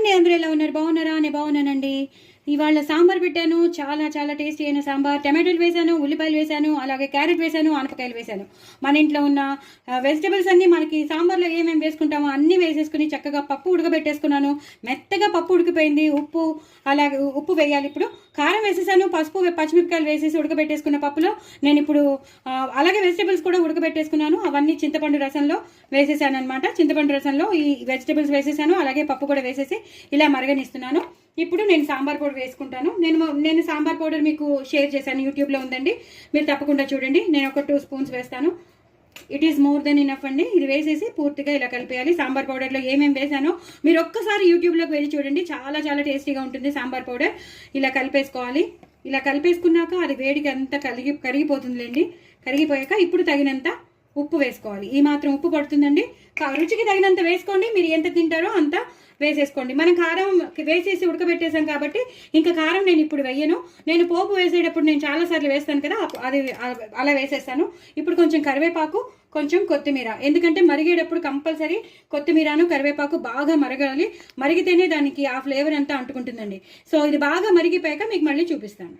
అండి, అందరూ ఎలా ఉన్నారు? బాగున్నారా? నేను బాగున్నానండి. ఇవాళ సాంబార్ పెట్టాను. చాలా చాలా టేస్టీ అయిన సాంబార్. టమాటోలు వేసాను, ఉల్లిపాయలు వేసాను, అలాగే క్యారెట్ వేసాను, ఆనపకాయలు వేసాను. మన ఇంట్లో ఉన్న వెజిటబుల్స్ అన్నీ మనకి సాంబార్లో ఏమేమి వేసుకుంటామో అన్నీ వేసేసుకుని చక్కగా పప్పు ఉడకబెట్టేసుకున్నాను. మెత్తగా పప్పు ఉడికిపోయింది. ఉప్పు, అలాగే ఉప్పు వేయాలి. ఇప్పుడు కారం వేసేసాను, పసుపు, పచ్చిమిరపకాయలు వేసేసి ఉడకబెట్టేసుకున్న పప్పులో నేను ఇప్పుడు అలాగే వెజిటబుల్స్ కూడా ఉడకబెట్టేసుకున్నాను. అవన్నీ చింతపండు రసంలో వేసేసాను అనమాట. చింతపండు రసంలో ఈ వెజిటబుల్స్ వేసేసాను, అలాగే పప్పు కూడా వేసేసి ఇలా మరగనిస్తున్నాను. ఇప్పుడు నేను సాంబార్ పౌడర్ వేసుకుంటాను. నేను సాంబార్ పౌడర్ మీకు షేర్ చేశాను, యూట్యూబ్లో ఉందండి, మీరు తప్పకుండా చూడండి. నేను ఒక 2 స్పూన్స్ వేస్తాను. It is more than enough అండి. ఇది వేసేసి పూర్తిగా ఇలా కలిపేయాలి. సాంబార్ పౌడర్లో ఏమేమి వేసానో మీరు ఒక్కసారి యూట్యూబ్లోకి వెళ్ళి చూడండి. చాలా చాలా టేస్టీగా ఉంటుంది సాంబార్ పౌడర్. ఇలా కలిపేసుకోవాలి. ఇలా కలిపేసుకున్నాక అది వేడికి అంతా కరిగిపోతుందిలేండి. కరిగిపోయాక ఇప్పుడు తగినంత ఉప్పు వేసుకోవాలి. ఈ మాత్రం ఉప్పు పడుతుందండి. రుచికి తగినంత వేసుకోండి. మీరు ఎంత తింటారో అంత వేసేసుకోండి. మనం కారం వేసేసి ఉడకబెట్టేసాం కాబట్టి ఇంకా కారం నేను ఇప్పుడు వేయను. నేను పోపు వేసేటప్పుడు నేను చాలాసార్లు వేస్తాను కదా, అది అలా వేసేస్తాను. ఇప్పుడు కొంచెం కరివేపాకు, కొంచెం కొత్తిమీర, ఎందుకంటే మరిగేటప్పుడు కంపల్సరీ కొత్తిమీరను కరివేపాకు బాగా మరగాలి. మరిగితేనే దానికి ఆ ఫ్లేవర్ అంతా అంటుకుంటుందండి. సో ఇది బాగా మరిగిపోయాక మీకు మళ్ళీ చూపిస్తాను.